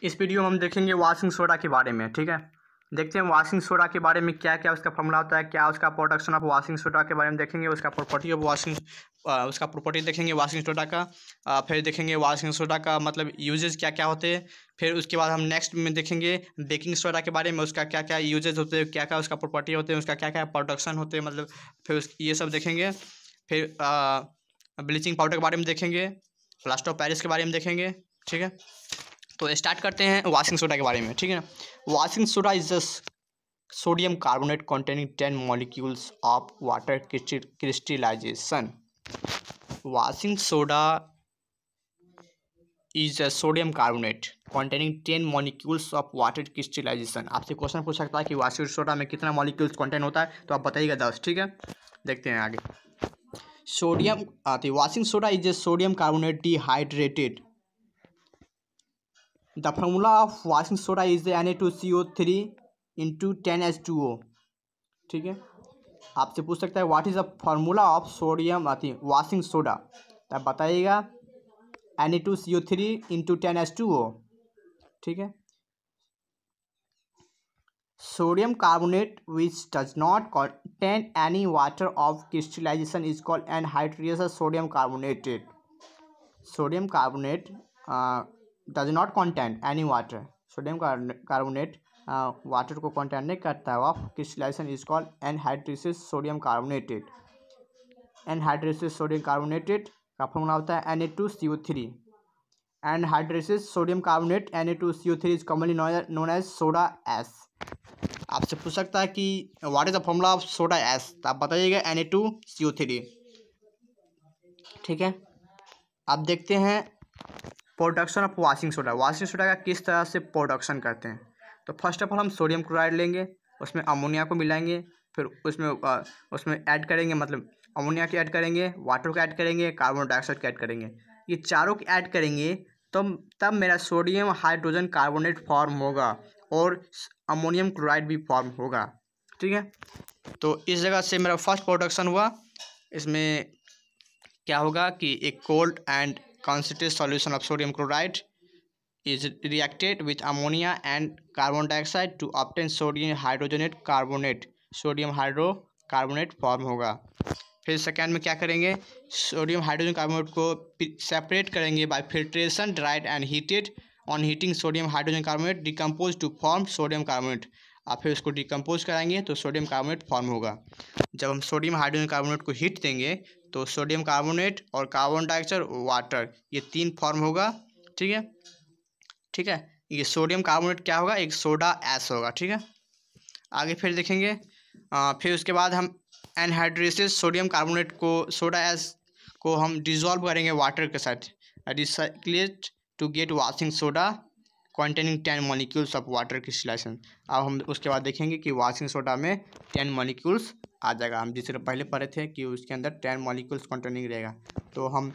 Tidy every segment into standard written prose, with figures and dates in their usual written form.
इस वीडियो में हम देखेंगे वॉशिंग सोडा के बारे में। ठीक है, देखते हैं वॉशिंग सोडा के बारे में क्या क्या उसका फॉर्मूला होता है, क्या उसका प्रोडक्शन ऑफ वॉशिंग सोडा के बारे में देखेंगे, उसका प्रॉपर्टी ऑफ वॉशिंग उसका प्रॉपर्टी देखेंगे वॉशिंग सोडा का। फिर देखेंगे वॉशिंग सोडा का मतलब यूजेस क्या क्या होते हैं। फिर उसके बाद हम नेक्स्ट में देखेंगे बेकिंग सोडा के बारे में, उसका क्या क्या यूजेस होते हैं, क्या क्या उसका प्रॉपर्टी होते हैं, उसका क्या क्या प्रोडक्शन होते हैं, मतलब फिर ये सब देखेंगे। फिर ब्लीचिंग पाउडर के बारे में देखेंगे, प्लास्टर ऑफ पेरिस के बारे में देखेंगे। ठीक है, तो स्टार्ट करते हैं वॉशिंग सोडा के बारे में। ठीक है ना, washing soda is just sodium carbonate containing 10 molecules of water crystallization. Washing soda is a sodium carbonate containing 10 molecules of water crystallization. आपसे क्वेश्चन पूछ सकता है कि वॉशिंग सोडा में कितना मॉलिक्यूल्स कंटेन होता है, तो आप बताइएगा 10। ठीक है, देखते हैं आगे। Sodium washing soda is a sodium carbonate dehydrated. The formula of washing soda is Na2CO3 into 10H2O. ठीक है, आपसे पूछ सकता है what is the formula of sodium washing soda, तो आप बताइएगा Na2CO3 into 10H2O. ठीक है, sodium carbonate which does not contain any water of crystallization is called anhydrous sodium carbonated. Sodium carbonate does not contain any water. Sodium carbonate water को contain नहीं करता है, of crystallization is called anhydrated sodium carbonated. Anhydrated sodium carbonated का formula होता है Na2CO3। Anhydrated sodium carbonate Na2CO3 is commonly known as soda ash. आपसे पूछ सकता है कि what is the formula of soda ash, तो आप बताइएगा Na2CO3। ठीक है, अब देखते हैं production of washing soda. Washing soda का किस तरह से प्रोडक्शन करते हैं। तो फर्स्ट ऑफ ऑल हम सोडियम क्लोराइड लेंगे, उसमें अमोनिया को मिलाएंगे, फिर उसमें ऐड करेंगे, मतलब अमोनिया को ऐड करेंगे, वाटर को ऐड करेंगे, कार्बन डाइऑक्साइड को ऐड करेंगे। ये चारों को ऐड करेंगे तो तब मेरा सोडियम हाइड्रोजन कार्बोनेट फॉर्म होगा और अमोनियम क्लोराइड भी फॉर्म होगा। ठीक है, तो इस जगह से मेरा फर्स्ट प्रोडक्शन हुआ। इसमें क्या होगा कि एक cold and concentrated solution of sodium chloride is reacted with ammonia and carbon dioxide to obtain sodium hydrogenate carbonate, sodium hydrocarbonate form होगा। फिर सेकेंड में क्या करेंगे, सोडियम हाइड्रोजन कार्बोनेट को सेपरेट करेंगे by filtration, dried and heated. On heating sodium hydrogen carbonate decompose to form sodium carbonate. आप फिर उसको डिकम्पोज कराएंगे तो सोडियम कार्बोनेट फॉर्म होगा। जब हम सोडियम हाइड्रोजन कार्बोनेट को हीट देंगे तो सोडियम कार्बोनेट और कार्बन डाइऑक्साइड वाटर ये तीन फॉर्म होगा। ठीक है, ठीक है, ये सोडियम कार्बोनेट क्या होगा, एक सोडा एस होगा। ठीक है, आगे फिर देखेंगे। फिर उसके बाद हम एनहाइड्रेटेड सोडियम कार्बोनेट को सोडा एस को हम डिजोल्व करेंगे वाटर के साथ, रिसाइक्लेट to get washing soda containing 10 molecules of water crystallization। अब हम उसके बाद देखेंगे कि वॉशिंग सोडा में 10 मॉलिक्यूल्स आ जाएगा। हम जिसे पहले पढ़े थे कि उसके अंदर 10 मॉलिक्यूल्स कंटेनिंग रहेगा। तो हम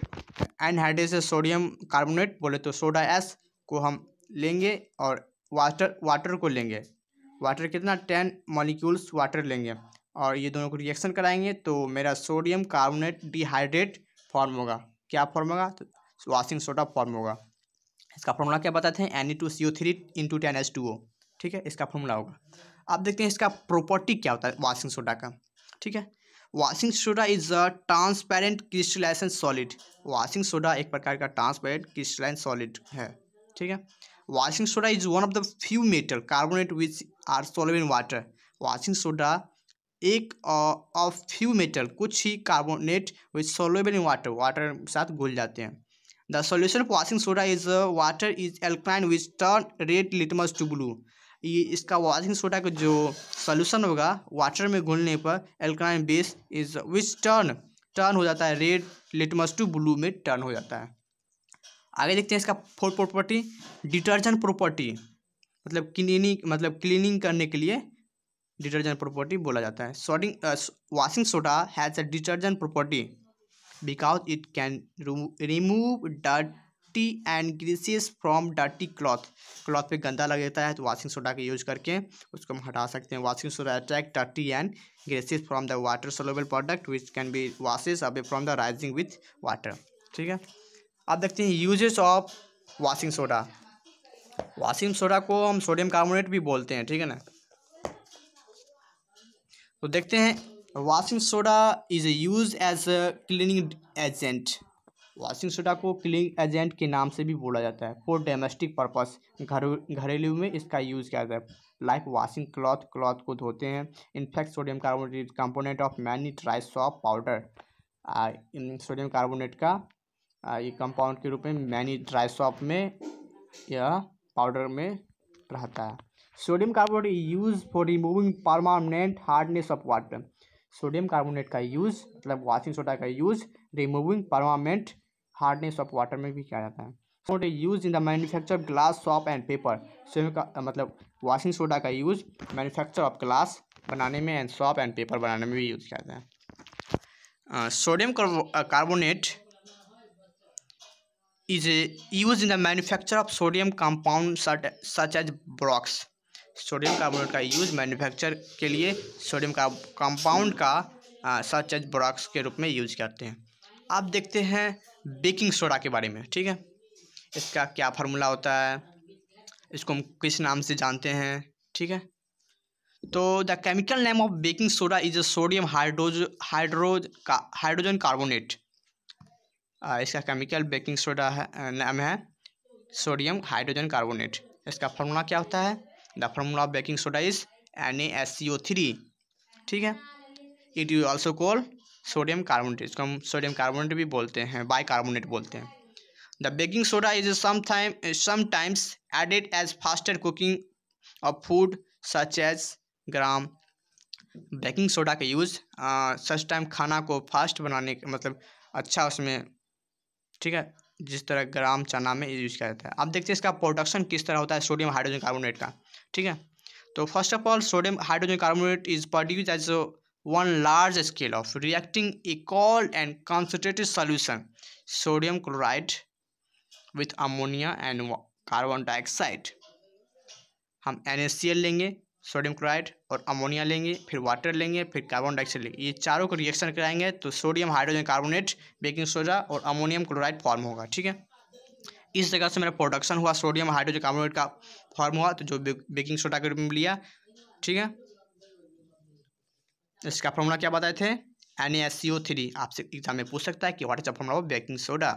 एनहाइड्रेटेड सोडियम कार्बोनेट बोले तो सोडा एस को हम लेंगे और वाटर को लेंगे। वाटर कितना, 10 मॉलिक्यूल्स वाटर लेंगे और ये दोनों को रिएक्शन कराएंगे तो मेरा सोडियम कार्बोनेट डिहाइड्रेट फॉर्म होगा। क्या फॉर्म होगा, तो वॉशिंग सोडा फॉर्म होगा। इसका फॉर्मूला क्या बताते हैं, Na2CO3 into 10H2O। ठीक है, इसका फॉर्मूला होगा। अब देखते हैं इसका प्रॉपर्टी क्या होता है वॉशिंग सोडा का। ठीक है, washing soda is a transparent crystallization solid. Washing soda एक प्रकार का ट्रांसपेरेंट क्रिस्टलाइन सॉलिड है। ठीक है, washing soda is one of the few metal carbonate which are soluble in water. Washing soda एक ऑफ फ्यू मेटल, कुछ ही carbonate which soluble in water, water के साथ घुल जाते हैं। The solution of washing soda is water is alkaline which turn red litmus to blue। ये इसका वॉशिंग सोडा का जो सोल्यूशन होगा वाटर में घुलने पर alkaline base is which turn हो जाता है रेड लिटमस टू ब्लू में टर्न हो जाता है। आगे देखते हैं इसका फोर्थ प्रॉपर्टी, डिटर्जेंट प्रॉपर्टी, मतलब क्लीनिंग करने के लिए डिटर्जेंट प्रॉपर्टी बोला जाता है। Washing soda has a detergent property because it can remove dirty and greases from dirty cloth। Cloth पे गंदा लग जाता है तो वॉशिंग सोडा का यूज करके उसको हम हटा सकते हैं। Washing soda attract dirty and greases from the water soluble product which can be washes away from the rising with water। ठीक है, अब देखते हैं uses of washing soda. Washing soda को हम सोडियम कार्बोनेट भी बोलते हैं, ठीक है ना। तो देखते हैं, washing soda is use as a cleaning agent. Washing soda को क्लीनिंग एजेंट के नाम से भी बोला जाता है। फॉर डोमेस्टिक पर्पस, घरेलू में इसका यूज़ किया जाता है। लाइक वॉशिंग क्लॉथ, क्लॉथ को धोते हैं। In fact sodium carbonate is component of many dry shop powder. Sodium carbonate का ये कंपाउंड के रूप में मैनी ड्राई सॉप में या पाउडर में रहता है। Sodium carbonate use for removing permanent hardness of water. Sodium carbonate का यूज़ मतलब वॉशिंग सोडा का use removing permanent hardness of water में भी किया जाता है। Soda use in the manufacture glass shop and paper. Sodium का मतलब वॉशिंग सोडा का यूज़ मैन्युफैक्चर ऑफ ग्लास बनाने में एंड सॉप एंड पेपर बनाने में भी यूज़ किया जाता है। Sodium carbonate is used in the manufacture of sodium compound such as borax। Sodium carbonate का यूज़ मैन्युफैक्चर के लिए सोडियम का कंपाउंड का सच एज बोराक्स के रूप में यूज करते हैं। अब देखते हैं बेकिंग सोडा के बारे में, ठीक है। इसका क्या फार्मूला होता है, इसको हम किस नाम से जानते हैं, ठीक है। तो the chemical name of baking soda is sodium hydrogen carbonate. इसका केमिकल बेकिंग सोडा है नाम है सोडियम हाइड्रोजन कार्बोनेट। इसका फार्मूला क्या होता है, the formula of baking soda is NaSCO3, ठीक है। It you also call sodium carbonate, इसको हम सोडियम कार्बोनेट भी बोलते हैं, बाई कार्बोनेट बोलते हैं। The baking soda is sometimes added as faster cooking of food such as gram. Baking soda का यूज़ सच टाइम खाना को फास्ट बनाने मतलब अच्छा उसमें, ठीक है, जिस तरह ग्राम चना में यूज किया जाता है। अब देखते हैं इसका प्रोडक्शन किस तरह होता है सोडियम हाइड्रोजन कार्बोनेट का, ठीक है। तो first of all sodium hydrogen carbonate is produced as one large scale of reacting a cold and concentrated solution sodium chloride with ammonia and carbon dioxide. हम NaCl लेंगे, सोडियम क्लोराइड और ammonia लेंगे, फिर water लेंगे, फिर carbon dioxide लेंगे। ये चारों को रिएक्शन कराएंगे तो sodium hydrogen carbonate, baking soda और अमोनियम क्लोराइड फॉर्म होगा, ठीक है। इस जगह से मेरा प्रोडक्शन हुआ सोडियम हाइड्रोजन कार्बोनेट का फॉर्म हुआ, तो जो बेकिंग सोडा के रूप में लिया, ठीक है। इसका फॉर्मूला क्या बताए थे, NaSCO3। आपसे एग्जाम में पूछ सकता है कि what is the formula of baking soda,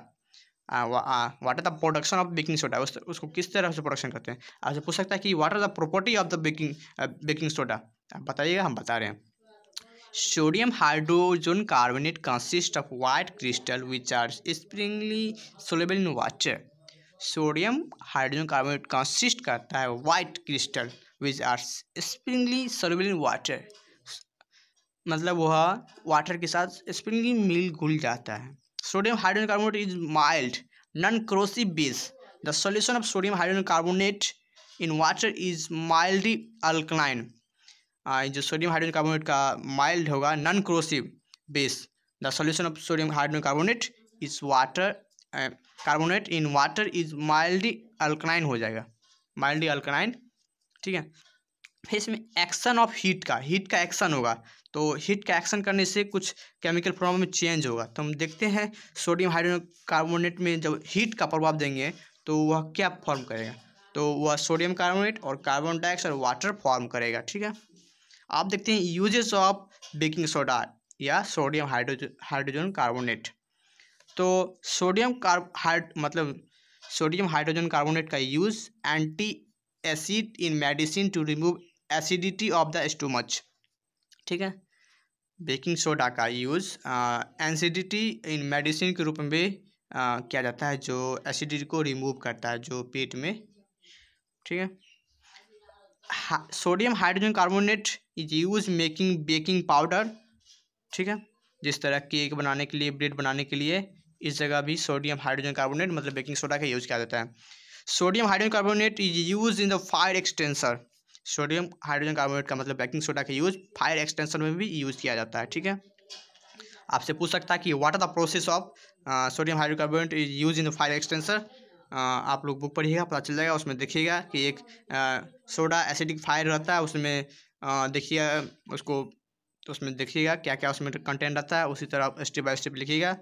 what are the production of baking soda, उसको किस तरह से प्रोडक्शन करते हैं। आपसे पूछ सकता है कि what are the property of the baking soda, आप बताइएगा, हम बता रहे हैं। Sodium hydrogen carbonate consist of white crystal which are sparingly soluble in water. Sodium hydrogen carbonate consist करता है white crystal which are sparingly soluble in water, मतलब वह वाटर के साथ स्प्रिंगली मिल घुल जाता है। Sodium hydrogen carbonate is mild non corrosive base. The solution of sodium hydrogen carbonate in water is mildly alkaline. जो सोडियम हाइड्रोजन कार्बोनेट का mild होगा non corrosive base, the solution of sodium hydrogen carbonate is water carbonate in water is mildly alkaline हो जाएगा, mildly alkaline, ठीक है। फिर इसमें action of heat का एक्शन होगा, तो हीट का एक्शन करने से कुछ केमिकल फॉर्म में चेंज होगा। तो हम देखते हैं सोडियम हाइड्रोजन कार्बोनेट में जब हीट का प्रभाव देंगे तो वह क्या फॉर्म करेगा, तो वह सोडियम कार्बोनेट और कार्बन डाइऑक्साइड और वाटर फॉर्म करेगा, ठीक है। आप देखते हैं यूजेस ऑफ बेकिंग सोडा या सोडियम हाइड्रोजन कार्बोनेट। तो सोडियम हाइड्रोजन कार्बोनेट का use anti acid in medicine to remove acidity of the stomach, ठीक है। बेकिंग सोडा का यूज़ एसिडिटी इन मेडिसिन के रूप में भी किया जाता है, जो एसिडिटी को रिमूव करता है जो पेट में, ठीक है। Sodium hydrogen carbonate is use making baking powder, ठीक है। जिस तरह केक बनाने के लिए, ब्रेड बनाने के लिए, इस जगह भी सोडियम हाइड्रोजन कार्बोनेट मतलब बेकिंग सोडा का यूज़ किया जाता है। Sodium hydrogen carbonate is use in the fire extensor. Sodium hydrogen carbonate का मतलब बेकिंग सोडा का यूज़ फायर एक्सटेंसर में भी यूज़ किया जाता है, ठीक है। आपसे पूछ सकता है कि what are the process of sodium hydrogen carbonate is use in the fire extinguisher. आप लोग बुक पढ़िएगा, पता चल जाएगा। उसमें देखिएगा कि एक सोडा एसिडिक फायर रहता है, उसमें देखिए उसको, तो उसमें देखिएगा क्या क्या उसमें कंटेंट रहता है, उसी तरह स्टेप बाय स्टेप लिखिएगा,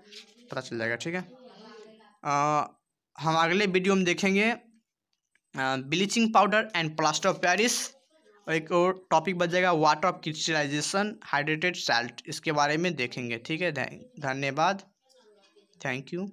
पता चल जाएगा, ठीक है। हम अगले वीडियो में देखेंगे bleaching powder and plaster of Paris. और एक और टॉपिक बच जाएगा water of crystallization hydrated salt, इसके बारे में देखेंगे। ठीक है, धन्यवाद, थैंक यू।